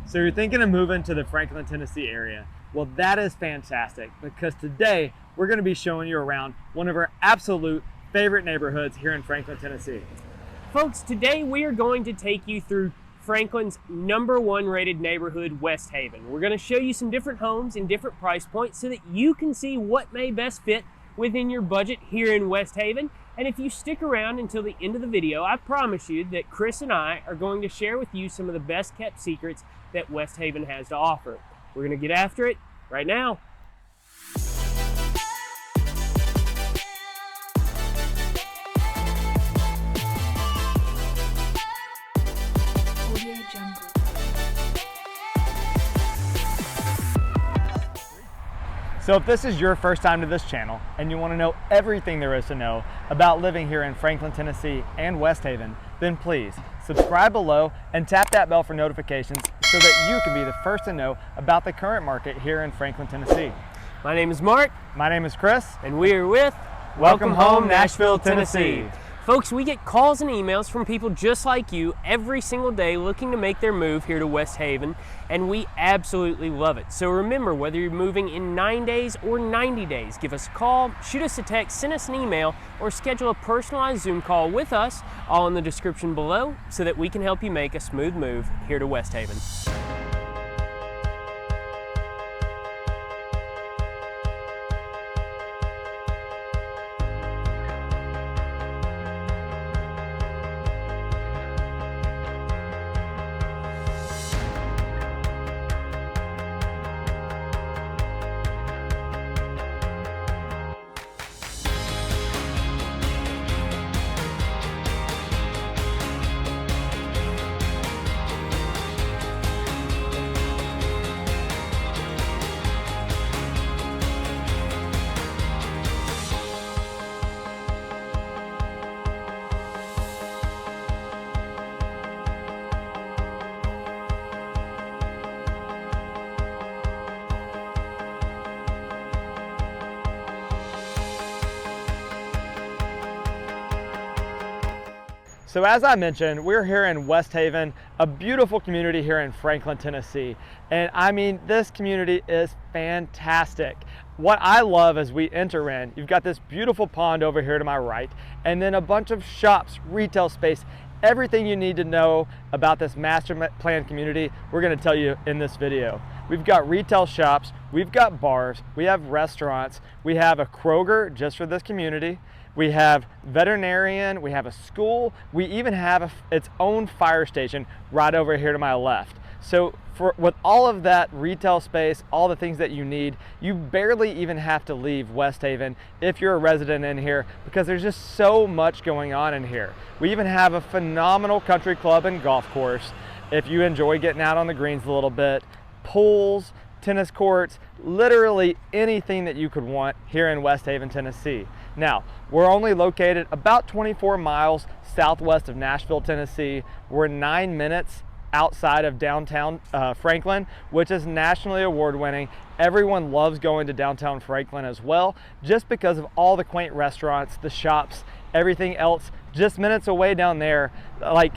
So you're thinking of moving to the Franklin, Tennessee area. Well, that is fantastic because today we're going to be showing you around one of our absolute favorite neighborhoods here in Franklin, Tennessee. Folks, today we are going to take you through Franklin's #1 rated neighborhood, Westhaven. We're going to show you some different homes in different price points so that you can see what may best fit within your budget here in Westhaven. And if you stick around until the end of the video, I promise you that Chris and I are going to share with you some of the best kept secrets that Westhaven has to offer. We're going to get after it right now. So if this is your first time to this channel and you want to know everything there is to know about living here in Franklin, Tennessee and Westhaven, then please subscribe below and tap that bell for notifications so that you can be the first to know about the current market here in Franklin, Tennessee. My name is Mark. My name is Chris. And we are with Welcome Home, Nashville, Tennessee. Folks, we get calls and emails from people just like you every single day looking to make their move here to Westhaven, and we absolutely love it. So remember, whether you're moving in 9 days or 90 days, give us a call, shoot us a text, send us an email, or schedule a personalized Zoom call with us, all in the description below, so that we can help you make a smooth move here to Westhaven. So as I mentioned, we're here in Westhaven, a beautiful community here in Franklin, Tennessee. And I mean, this community is fantastic. What I love as we enter in, you've got this beautiful pond over here to my right, and then a bunch of shops, retail space, everything you need to know about this master plan community, we're gonna tell you in this video. We've got retail shops, we've got bars, we have restaurants, we have a Kroger just for this community. We have veterinarian, we have a school, we even have its own fire station right over here to my left. So with all of that retail space, all the things that you need, you barely even have to leave Westhaven if you're a resident in here because there's just so much going on in here. We even have a phenomenal country club and golf course if you enjoy getting out on the greens a little bit, pools, tennis courts, literally anything that you could want here in Westhaven, Tennessee. Now, we're only located about 24 miles southwest of Nashville, Tennessee. We're 9 minutes outside of downtown Franklin, which is nationally award-winning. Everyone loves going to downtown Franklin as well, just because of all the quaint restaurants, the shops, everything else just minutes away down there. Like,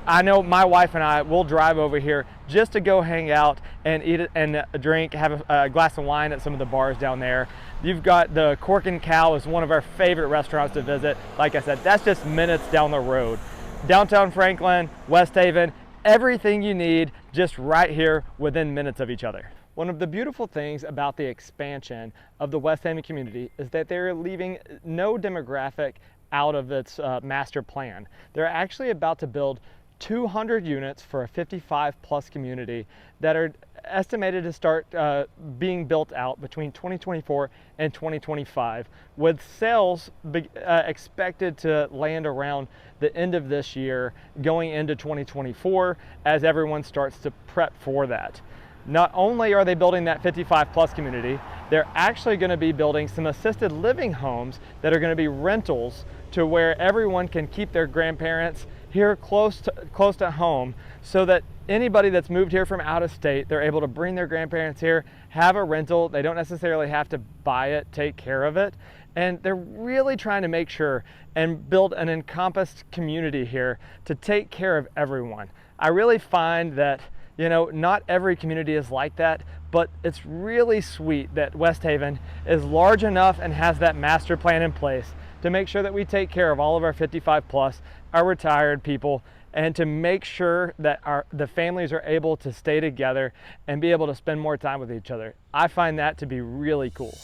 I know my wife and I will drive over here just to go hang out and eat and drink, have a glass of wine at some of the bars down there. You've got the Cork and Cow is one of our favorite restaurants to visit. Like I said, that's just minutes down the road. Downtown Franklin, Westhaven, everything you need just right here within minutes of each other. One of the beautiful things about the expansion of the Westhaven community is that they're leaving no demographic out of its master plan. They're actually about to build 200 units for a 55+ community that are estimated to start being built out between 2024 and 2025, with sales expected to land around the end of this year, going into 2024 as everyone starts to prep for that. Not only are they building that 55+ community, they're actually going to be building some assisted living homes that are going to be rentals to where everyone can keep their grandparents here close to home, so that anybody that's moved here from out of state, they're able to bring their grandparents here, have a rental. They don't necessarily have to buy it, take care of it. And they're really trying to make sure and build an encompassed community here to take care of everyone. I really find that You know, not every community is like that, but it's really sweet that Westhaven is large enough and has that master plan in place to make sure that we take care of all of our 55 plus, our retired people, and to make sure that the families are able to stay together and be able to spend more time with each other. I find that to be really cool.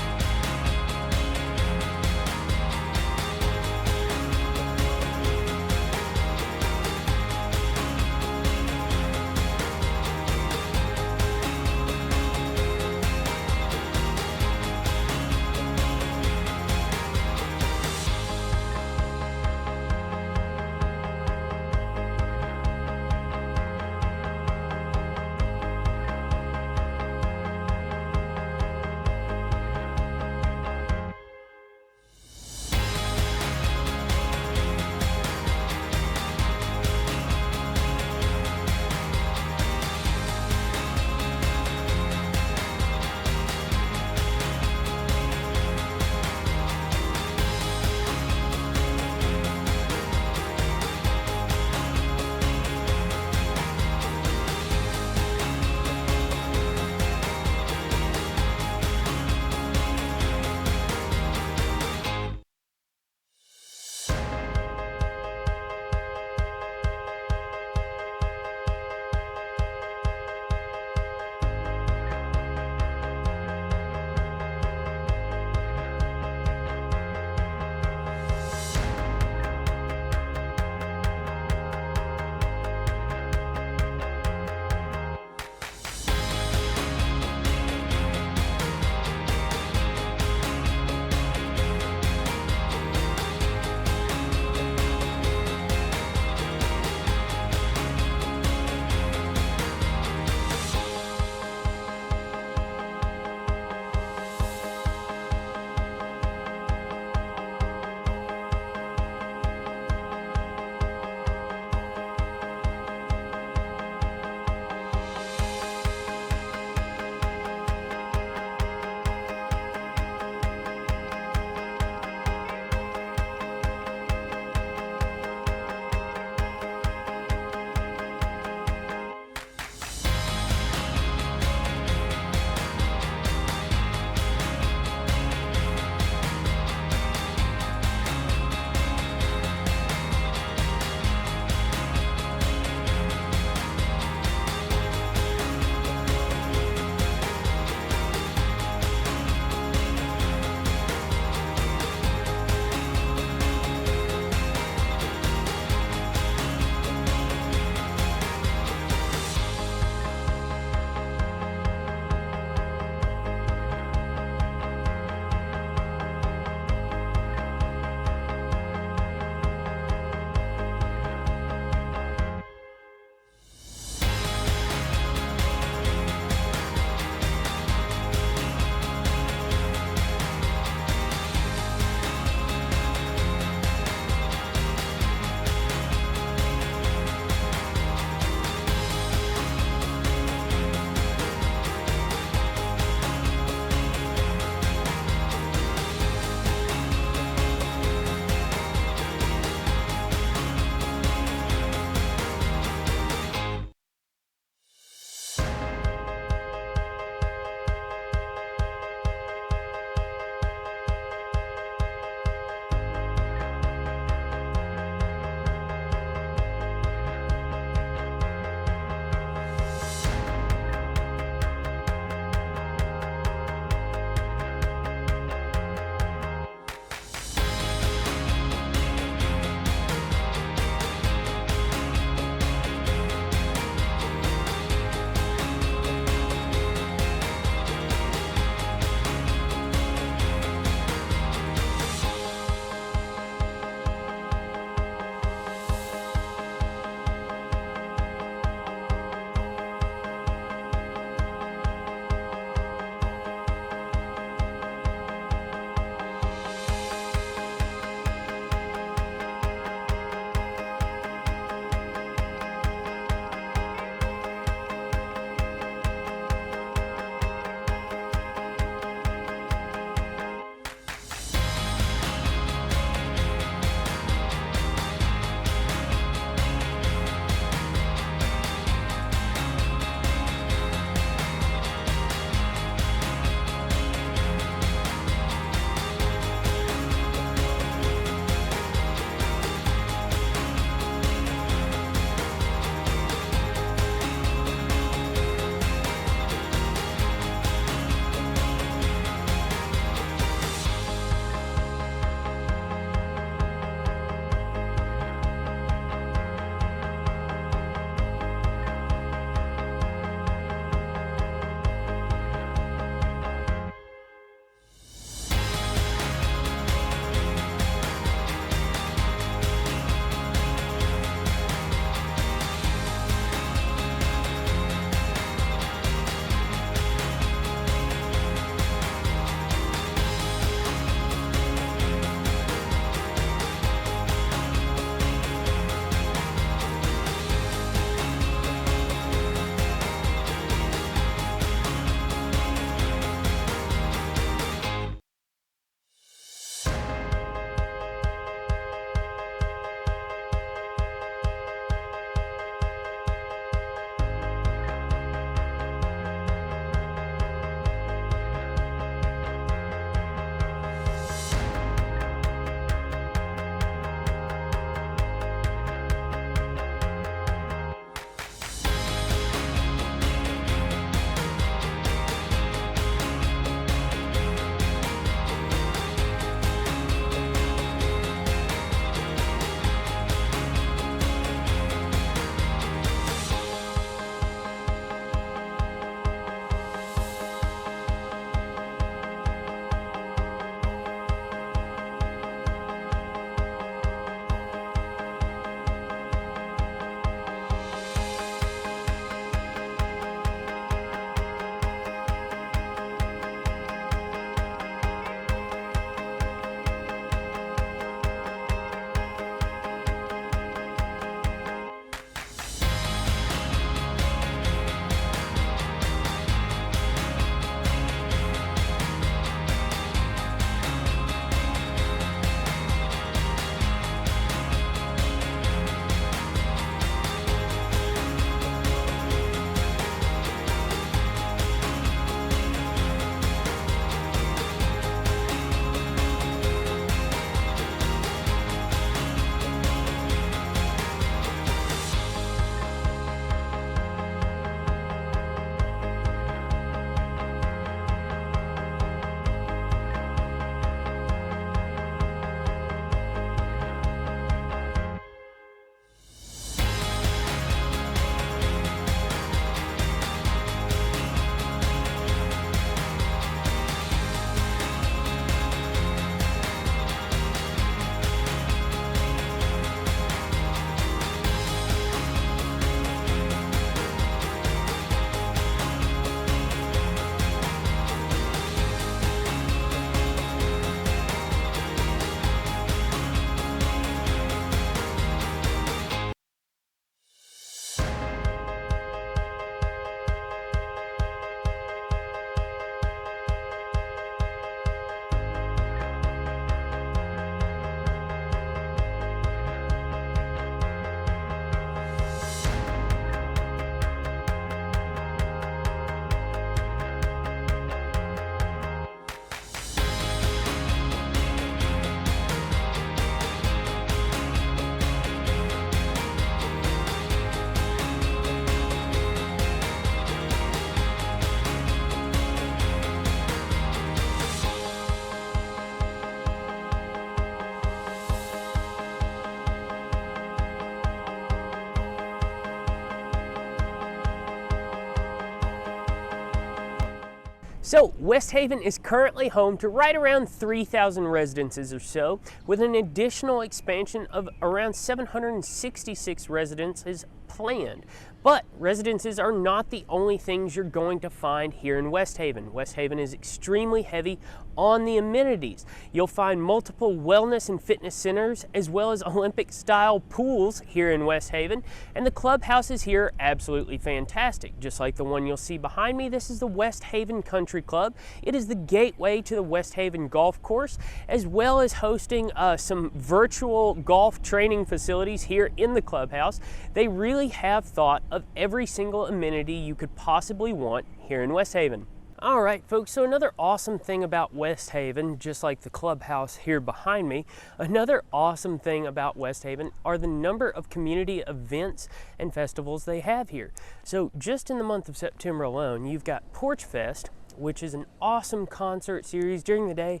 So Westhaven is currently home to right around 3,000 residences or so, with an additional expansion of around 766 residences planned. But residences are not the only things you're going to find here in Westhaven. Westhaven is extremely heavy on the amenities. You'll find multiple wellness and fitness centers, as well as Olympic-style pools here in Westhaven, and the clubhouses here are absolutely fantastic. Just like the one you'll see behind me, this is the Westhaven Country Club. It is the gateway to the Westhaven Golf Course, as well as hosting some virtual golf training facilities here in the clubhouse. They really have thought of every single amenity you could possibly want here in Westhaven. All right, folks, so another awesome thing about Westhaven, just like the clubhouse here behind me, another awesome thing about Westhaven are the number of community events and festivals they have here. So just in the month of September alone, you've got Porch Fest, which is an awesome concert series during the day.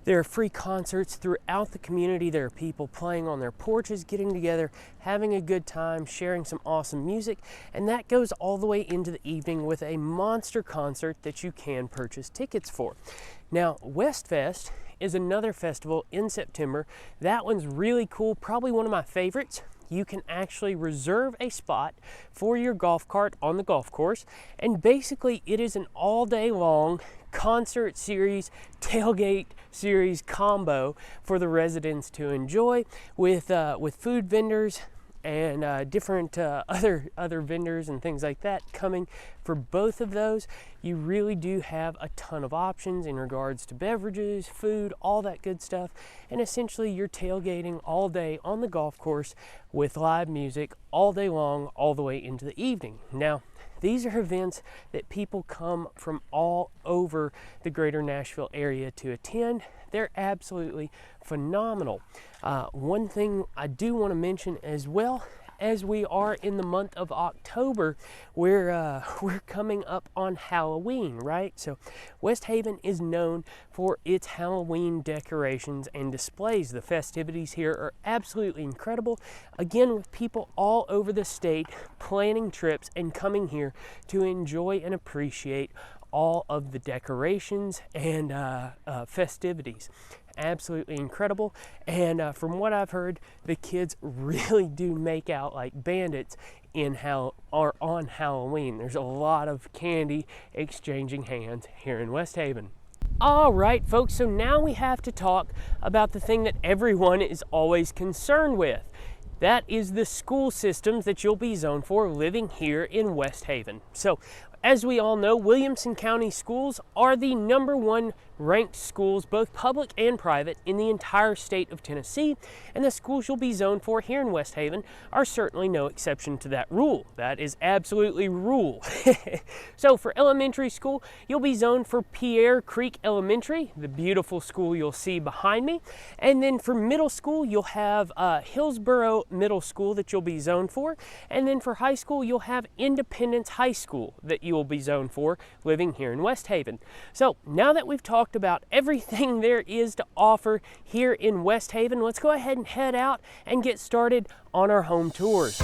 There are free concerts throughout the community. There are people playing on their porches, getting together, having a good time, sharing some awesome music, and that goes all the way into the evening with a monster concert that you can purchase tickets for. Now, Westfest is another festival in September. That one's really cool, probably one of my favorites. You can actually reserve a spot for your golf cart on the golf course, and basically it is an all day long concert series, tailgate series combo for the residents to enjoy with food vendors and different other vendors and things like that coming for both of those. You really do have a ton of options in regards to beverages, food, all that good stuff, and essentially you're tailgating all day on the golf course with live music all day long, all the way into the evening. Now, these are events that people come from all over the greater Nashville area to attend. They're absolutely phenomenal. One thing I do want to mention as well, as we are in the month of October, we're coming up on Halloween, right? So Westhaven is known for its Halloween decorations and displays. The festivities here are absolutely incredible. Again, with people all over the state planning trips and coming here to enjoy and appreciate all of the decorations and festivities. Absolutely incredible, and from what I've heard, the kids really do make out like bandits on Halloween. There's a lot of candy exchanging hands here in Westhaven. All right, folks, so now we have to talk about the thing that everyone is always concerned with. That is the school systems that you'll be zoned for living here in Westhaven. So, as we all know, Williamson County schools are the #1 ranked schools, both public and private, in the entire state of Tennessee, and the schools you'll be zoned for here in Westhaven are certainly no exception to that rule. That is absolutely rule. So for elementary school, you'll be zoned for Pierre Creek Elementary, the beautiful school you'll see behind me, and then for middle school, you'll have Hillsboro Middle School that you'll be zoned for, and then for high school, you'll have Independence High School that you will be zoned for living here in Westhaven. So now that we've talked about everything there is to offer here in Westhaven, let's go ahead and head out and get started on our home tours.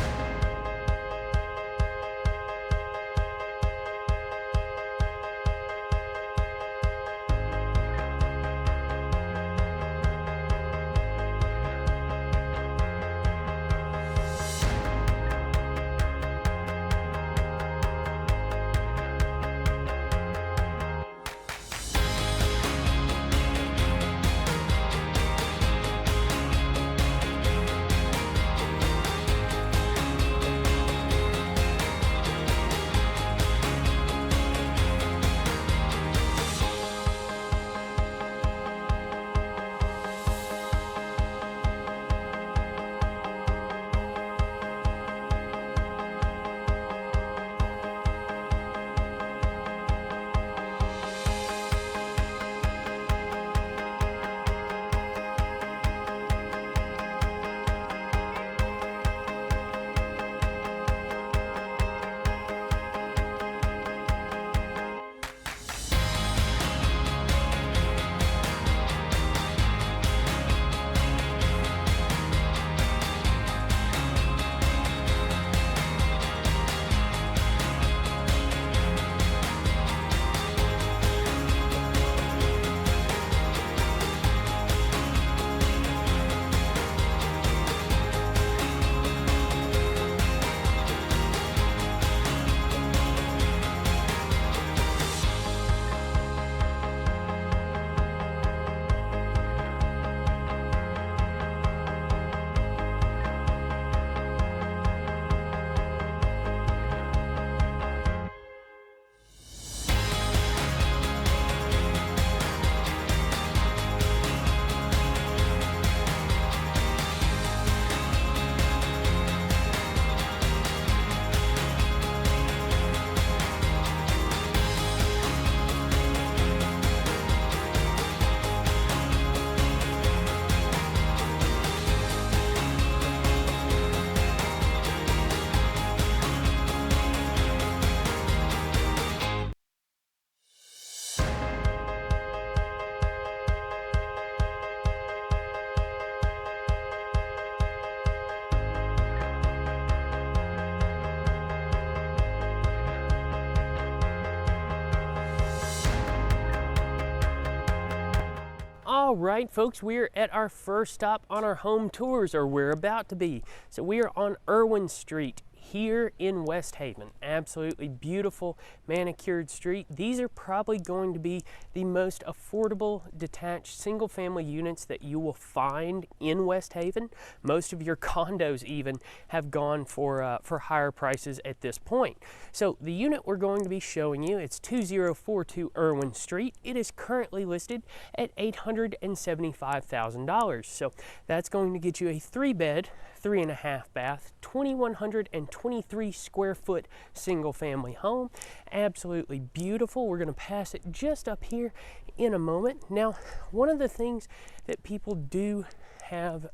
All right, folks, we're at our first stop on our home tours, or we're about to be. So we are on Irwin Street here in Westhaven. Absolutely beautiful manicured street. These are probably going to be the most affordable detached single family units that you will find in Westhaven. Most of your condos even have gone for higher prices at this point. So the unit we're going to be showing you, it's 2042 Irwin Street. It is currently listed at $875,000. So that's going to get you a 3-bed, 3.5 bath, 2,123 square foot single family home. Absolutely beautiful. We're going to pass it just up here in a moment. Now, one of the things that people do have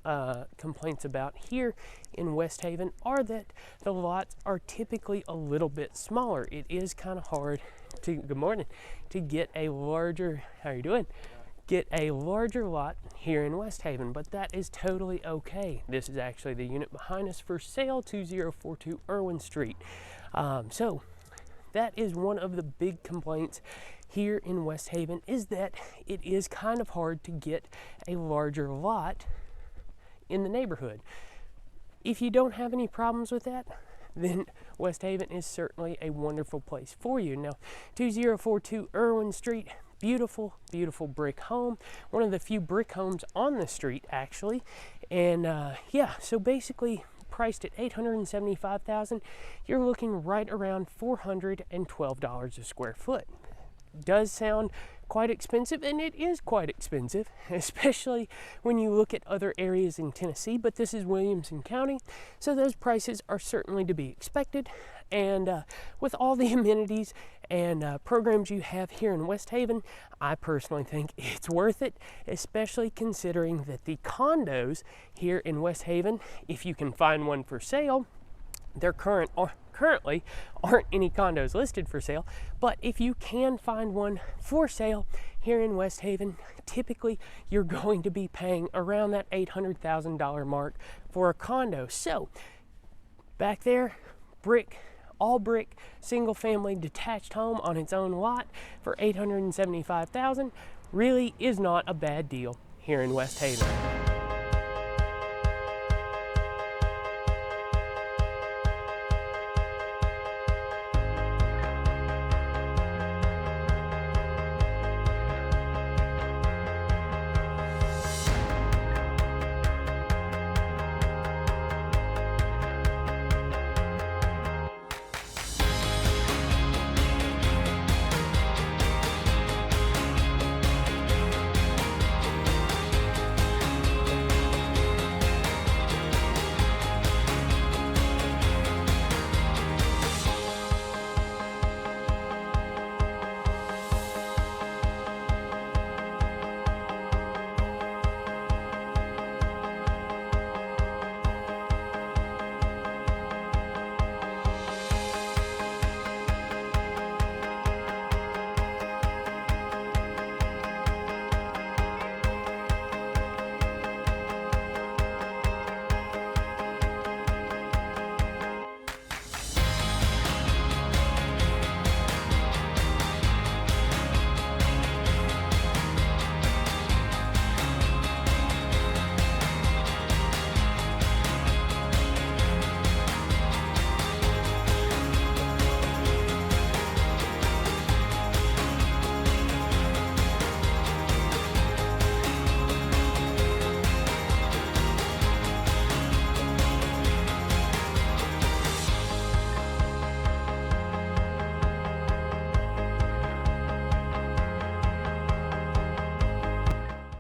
complaints about here in Westhaven are that the lots are typically a little bit smaller. It is kind of hard to, good morning, to get a larger, how are you doing? Get a larger lot here in Westhaven, but that is totally okay. This is actually the unit behind us for sale, 2042 Irwin Street. So that is one of the big complaints here in Westhaven, is that it is kind of hard to get a larger lot in the neighborhood. If you don't have any problems with that, then Westhaven is certainly a wonderful place for you. Now, 2042 Irwin Street, beautiful, beautiful brick home. One of the few brick homes on the street, actually. And yeah, so basically priced at $875,000, you're looking right around $412 a square foot. Does sound quite expensive, and it is quite expensive, especially when you look at other areas in Tennessee, but this is Williamson County, so those prices are certainly to be expected. And with all the amenities and programs you have here in Westhaven, I personally think it's worth it, especially considering that the condos here in Westhaven, if you can find one for sale, there currently aren't any condos listed for sale, but if you can find one for sale here in Westhaven, typically you're going to be paying around that $800,000 mark for a condo. So back there, all brick, single family detached home on its own lot for $875,000 really is not a bad deal here in Westhaven.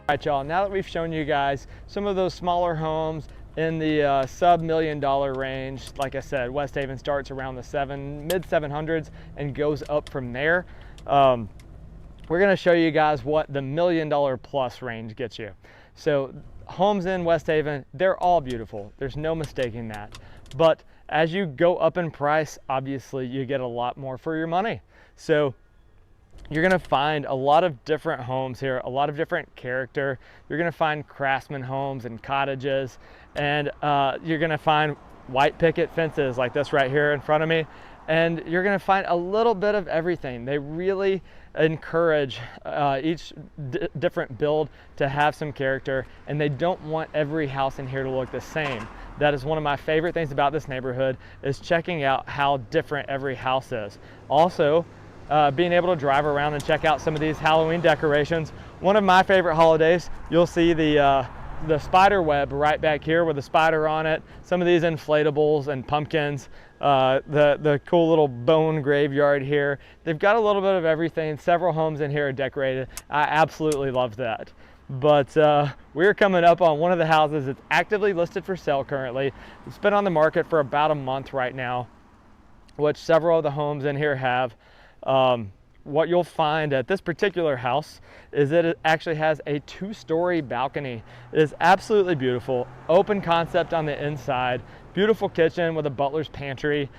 All right, y'all, now that we've shown you guys some of those smaller homes in the sub-$1 million range, like I said, Westhaven starts around the mid-700s and goes up from there. We're gonna show you guys what the $1 million plus range gets you. So homes in Westhaven, they're all beautiful. There's no mistaking that. But as you go up in price, obviously you get a lot more for your money. So you're gonna find a lot of different homes here, a lot of different character. You're gonna find craftsman homes and cottages, and you're gonna find white picket fences like this right here in front of me. and you're going to find a little bit of everything. They really encourage each different build to have some character, and they don't want every house in here to look the same. That is one of my favorite things about this neighborhood, is checking out how different every house is. Also, being able to drive around and check out some of these Halloween decorations. One of my favorite holidays, you'll see the spider web right back here with a spider on it. Some of these inflatables and pumpkins. The cool little bone graveyard here. They've got a little bit of everything. Several homes in here are decorated. I absolutely love that. But we're coming up on one of the houses that's actively listed for sale currently. It's been on the market for about a month right now, which several of the homes in here have. What you'll find at this particular house is that it actually has a 2-story balcony. It is absolutely beautiful, open concept on the inside, beautiful kitchen with a butler's pantry.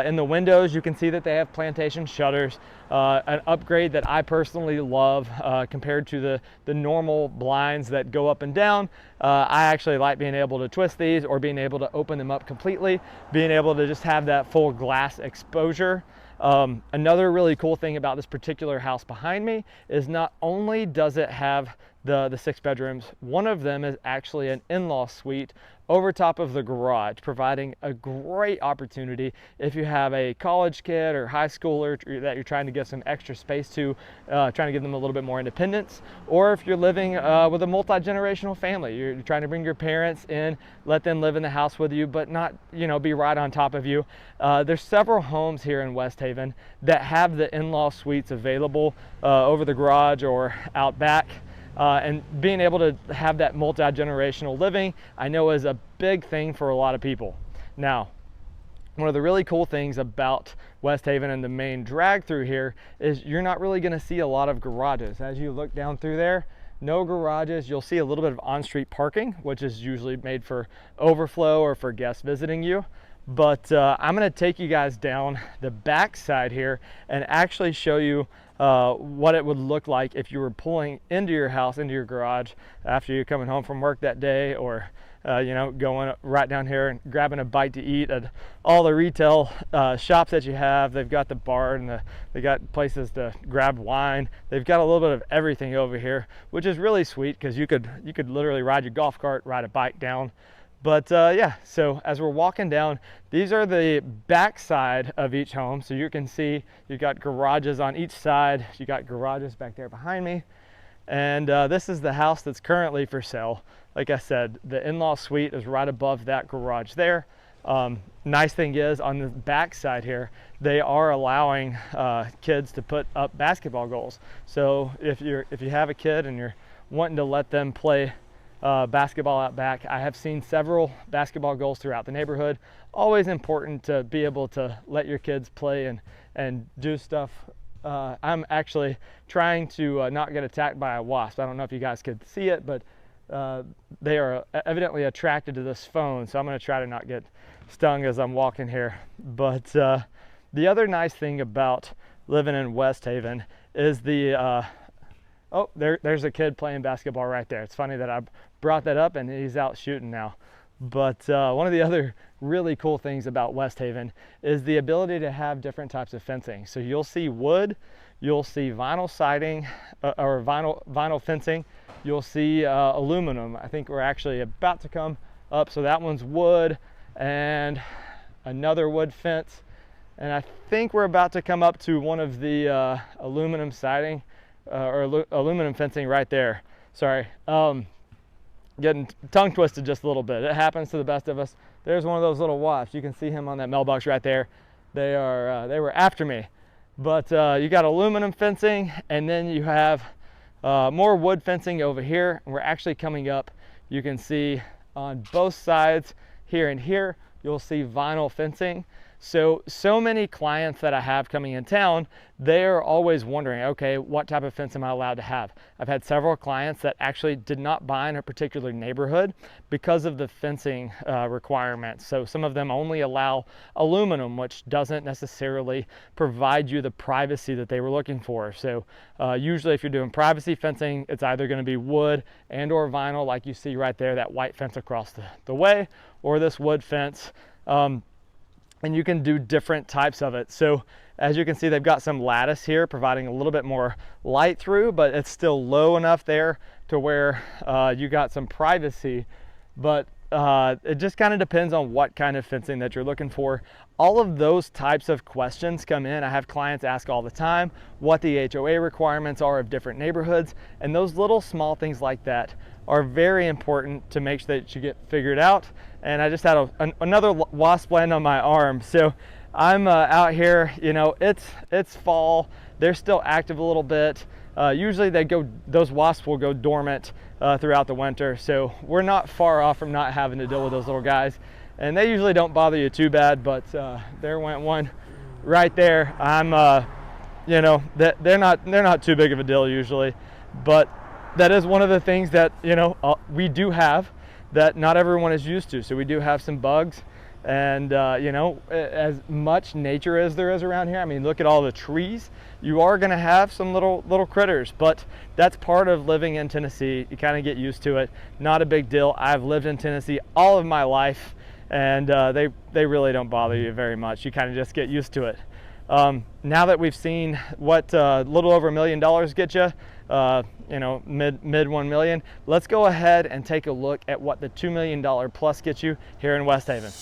In the windows, you can see that they have plantation shutters, an upgrade that I personally love compared to the normal blinds that go up and down. I actually like being able to twist these or being able to open them up completely, being able to just have that full glass exposure. Another really cool thing about this particular house behind me is not only does it have the 6 bedrooms, one of them is actually an in-law suite over top of the garage, providing a great opportunity if you have a college kid or high schooler that you're trying to give some extra space to, trying to give them a little bit more independence, or if you're living with a multi-generational family, you're trying to bring your parents in, let them live in the house with you, but not, be right on top of you. There's several homes here in Westhaven that have the in-law suites available over the garage or out back. And being able to have that multi-generational living, I know, is a big thing for a lot of people. Now, one of the really cool things about Westhaven and the main drag through here is you're not really going to see a lot of garages. As you look down through there, no garages. You'll see a little bit of on-street parking, which is usually made for overflow or for guests visiting you. But I'm going to take you guys down the back side here and actually show you what it would look like if you were pulling into your house, into your garage, after you're coming home from work that day, or going right down here and grabbing a bite to eat at all the retail shops that you have. They've got the bar and they got places to grab wine. They've got a little bit of everything over here, which is really sweet because you could literally ride your golf cart, ride a bike down. But yeah, so as we're walking down, these are the back side of each home. So you can see you've got garages on each side. You got garages back there behind me. And this is the house that's currently for sale. Like I said, the in-law suite is right above that garage there. Nice thing is, on the back side here, they are allowing kids to put up basketball goals. So if you have a kid and you're wanting to let them play basketball out back, I have seen several basketball goals throughout the neighborhood. Always important to be able to let your kids play and do stuff. I'm actually trying to not get attacked by a wasp. I don't know if you guys could see it, but they are evidently attracted to this phone, so I'm going to try to not get stung as I'm walking here. But the other nice thing about living in Westhaven is oh, there's a kid playing basketball right there. It's funny that I brought that up and he's out shooting now. But one of the other really cool things about Westhaven is the ability to have different types of fencing. So you'll see wood, you'll see vinyl siding or vinyl fencing, you'll see aluminum. I think we're actually about to come up. So that one's wood and another wood fence. And I think we're about to come up to one of the aluminum siding or aluminum fencing right there. Sorry, getting tongue twisted just a little bit. It happens to the best of us. There's one of those little wasps. You can see him on that mailbox right there. They were after me. But you got aluminum fencing, and then you have more wood fencing over here. And we're actually coming up. You can see on both sides here and here, you'll see vinyl fencing. So many clients that I have coming in town, they're always wondering, okay, what type of fence am I allowed to have? I've had several clients that actually did not buy in a particular neighborhood because of the fencing requirements. So some of them only allow aluminum, which doesn't necessarily provide you the privacy that they were looking for. So usually if you're doing privacy fencing, it's either going to be wood and or vinyl, like you see right there, that white fence across the way, or this wood fence. and you can do different types of it. So as you can see, they've got some lattice here providing a little bit more light through, but it's still low enough there to where you got some privacy. But it just kind of depends on what kind of fencing that you're looking for. All of those types of questions come in. I have clients ask all the time what the HOA requirements are of different neighborhoods, and those little small things like that are very important to make sure that you get figured out. And I just had another wasp land on my arm, so I'm out here. You know, it's fall. They're still active a little bit. Usually those wasps will go dormant throughout the winter, so we're not far off from not having to deal with those little guys, and they usually don't bother you too bad. But there went one right there. I'm you know, they're not too big of a deal usually, but that is one of the things that, you know, we do have that not everyone is used to. So we do have some bugs, and you know, as much nature as there is around here, I mean, look at all the trees. You are going to have some little critters, but that's part of living in Tennessee. You kind of get used to it. Not a big deal. I've lived in Tennessee all of my life, and they really don't bother you very much. You kind of just get used to it. Now that we've seen what a little over $1 million get you, you know, mid $1 million, let's go ahead and take a look at what the $2 million plus gets you here in Westhaven.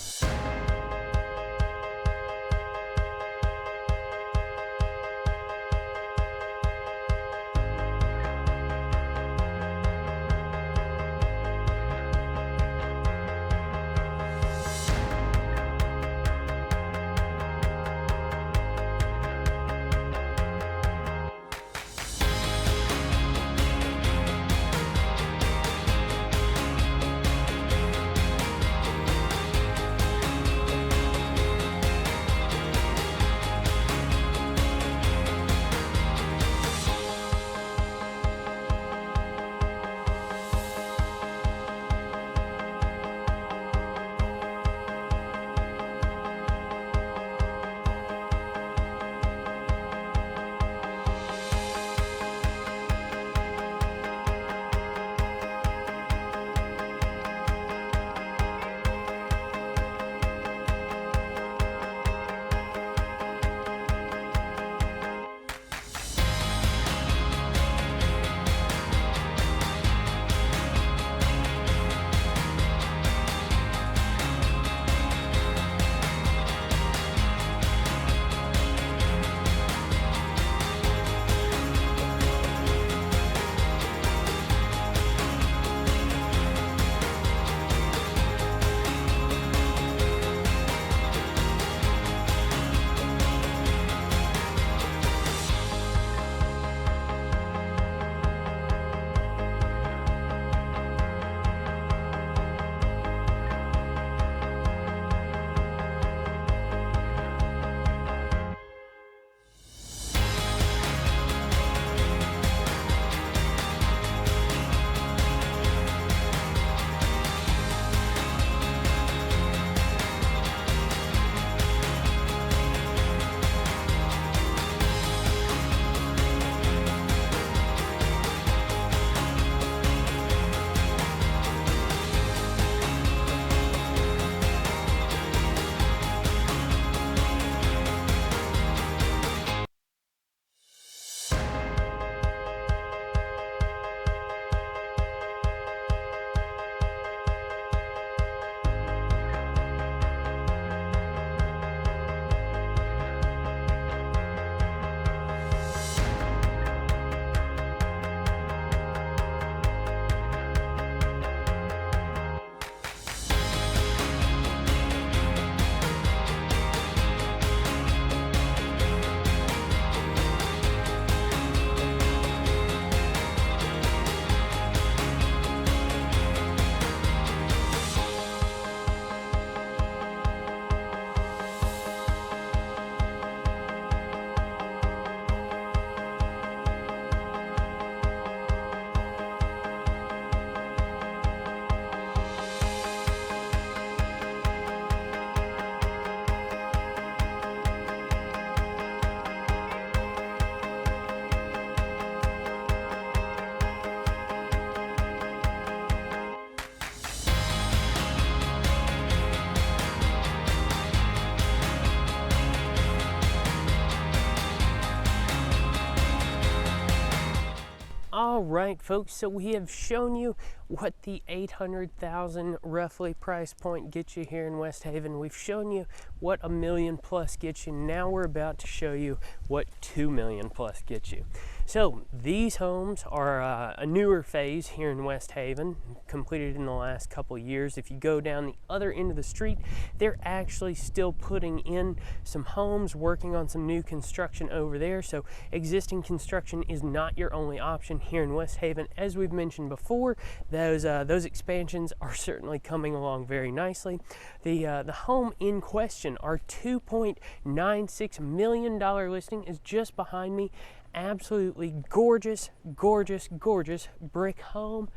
All right, folks, so we have shown you what the $800,000 roughly price point gets you here in Westhaven. We've shown you what $1 million plus gets you. Now we're about to show you what $2 million plus gets you. So these homes are a newer phase here in Westhaven, completed in the last couple years. If you go down the other end of the street, they're actually still putting in some homes, working on some new construction over there. So existing construction is not your only option here in Westhaven. As we've mentioned before, those expansions are certainly coming along very nicely. The home in question, our $2.96 million listing, is just behind me. Absolutely gorgeous, gorgeous, gorgeous brick home.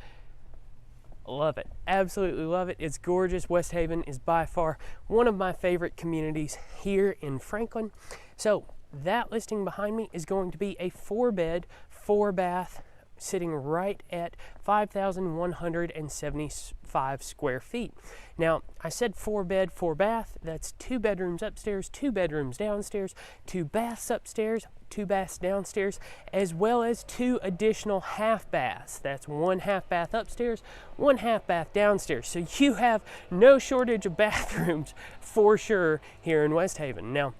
Love it. Absolutely love it. It's gorgeous. Westhaven is by far one of my favorite communities here in Franklin. So that listing behind me is going to be a 4-bed, 4-bath, sitting right at 5,175 square feet. Now, I said 4-bed, 4-bath. That's 2 bedrooms upstairs, 2 bedrooms downstairs, 2 baths upstairs, 2 baths downstairs, as well as 2 additional half baths. That's 1 half bath upstairs, 1 half bath downstairs. So you have no shortage of bathrooms for sure here in Westhaven. Now,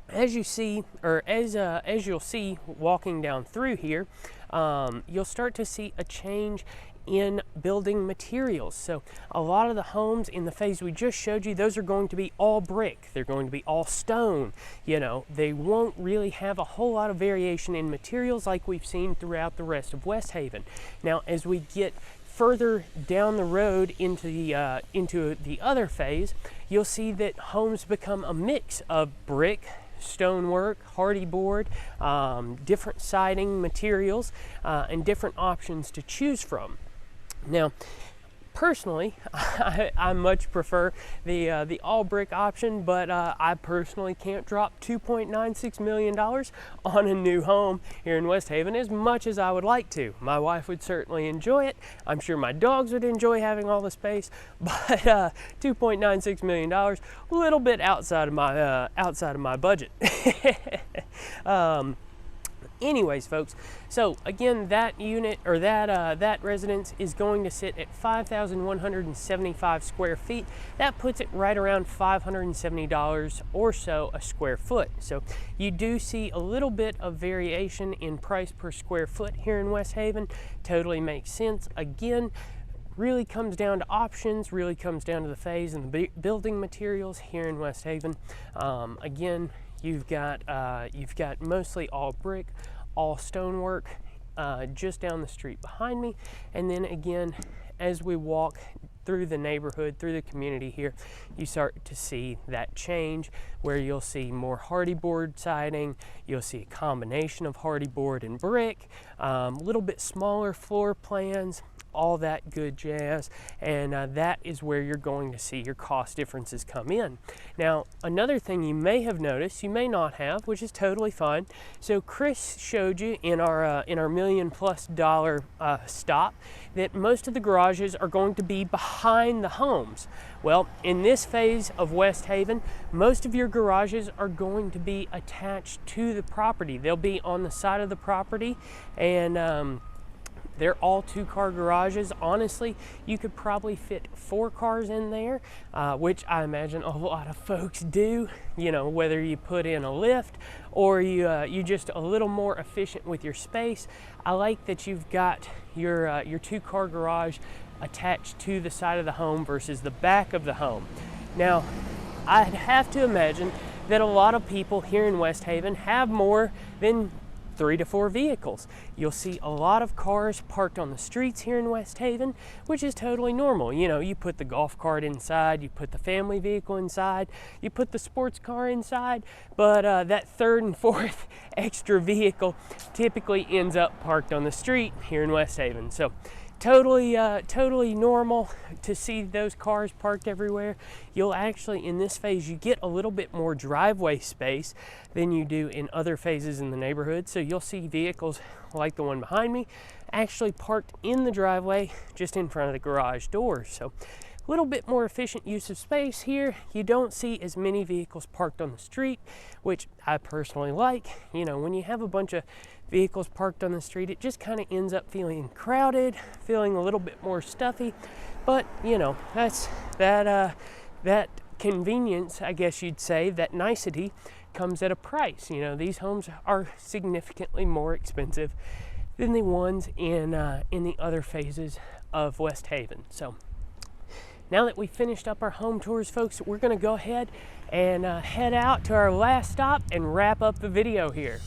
as you see, or as you'll see walking down through here, you'll start to see a change in building materials. So a lot of the homes in the phase we just showed you, those are going to be all brick. They're going to be all stone. You know, they won't really have a whole lot of variation in materials like we've seen throughout the rest of Westhaven. Now, as we get further down the road into the other phase, you'll see that homes become a mix of brick, stonework, hardy board, different siding materials, and different options to choose from. Now, personally, I much prefer the all brick option, but I personally can't drop $2.96 million on a new home here in Westhaven as much as I would like to. My wife would certainly enjoy it. I'm sure my dogs would enjoy having all the space, but $2.96 million, a little bit outside of my budget. Anyways, folks, so again, that unit, or that residence, is going to sit at 5,175 square feet. That puts it right around $570 or so a square foot. So you do see a little bit of variation in price per square foot here in Westhaven. Totally makes sense. Again, really comes down to options, really comes down to the phase and the building materials here in Westhaven. Again, you've got mostly all brick, all stonework, just down the street behind me. And then again, as we walk through the neighborhood, through the community here, you start to see that change where you'll see more hardy board siding, you'll see a combination of hardy board and brick, a little bit smaller floor plans, all that good jazz, and that is where you're going to see your cost differences come in. Now, another thing you may have noticed, you may not have, which is totally fine. So Chris showed you in our $1 million plus stop that most of the garages are going to be behind the homes. Well, in this phase of Westhaven, most of your garages are going to be attached to the property. They'll be on the side of the property, and they're all 2-car garages. Honestly, you could probably fit 4 cars in there, which I imagine a lot of folks do. You know, whether you put in a lift or you just a little more efficient with your space. I like that you've got your 2-car garage attached to the side of the home versus the back of the home. Now, I'd have to imagine that a lot of people here in Westhaven have more than 3 to 4 vehicles. You'll see a lot of cars parked on the streets here in Westhaven, which is totally normal. You know, you put the golf cart inside, you put the family vehicle inside, you put the sports car inside, but that 3rd and 4th extra vehicle typically ends up parked on the street here in Westhaven. So totally normal to see those cars parked everywhere. You'll actually, in this phase, you get a little bit more driveway space than you do in other phases in the neighborhood. So you'll see vehicles like the one behind me actually parked in the driveway just in front of the garage doors. So little bit more efficient use of space here. You don't see as many vehicles parked on the street, which I personally like. You know, when you have a bunch of vehicles parked on the street, it just kind of ends up feeling crowded, feeling a little bit more stuffy. But you know, that's that convenience, I guess you'd say, that nicety comes at a price. You know, these homes are significantly more expensive than the ones in the other phases of Westhaven. So now that we finished up our home tours, folks, we're going to go ahead and head out to our last stop and wrap up the video here.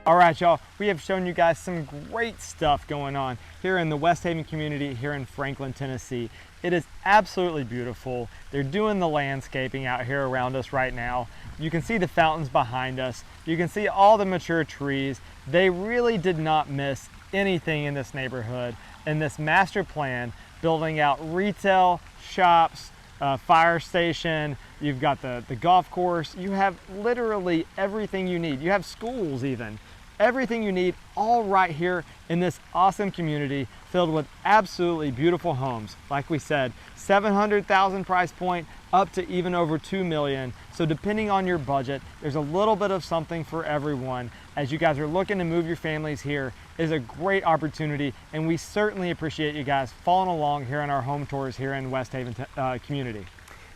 All right, y'all, we have shown you guys some great stuff going on here in the Westhaven community here in Franklin, Tennessee. It is absolutely beautiful. They're doing the landscaping out here around us right now. You can see the fountains behind us. You can see all the mature trees. They really did not miss anything in this neighborhood. In this master plan, building out retail, shops, fire station, you've got the golf course. You have literally everything you need. You have schools even. Everything you need all right here in this awesome community filled with absolutely beautiful homes. Like we said, 700,000 price point up to even over 2 million. So depending on your budget, there's a little bit of something for everyone. As you guys are looking to move your families here, it is a great opportunity, and we certainly appreciate you guys following along here on our home tours here in Westhaven community.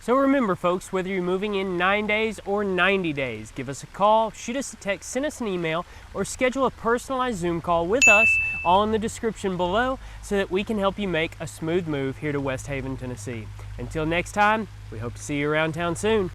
So remember, folks, whether you're moving in 9 days or 90 days, give us a call, shoot us a text, send us an email, or schedule a personalized Zoom call with us, all in the description below, so that we can help you make a smooth move here to Westhaven, Tennessee. Until next time, we hope to see you around town soon.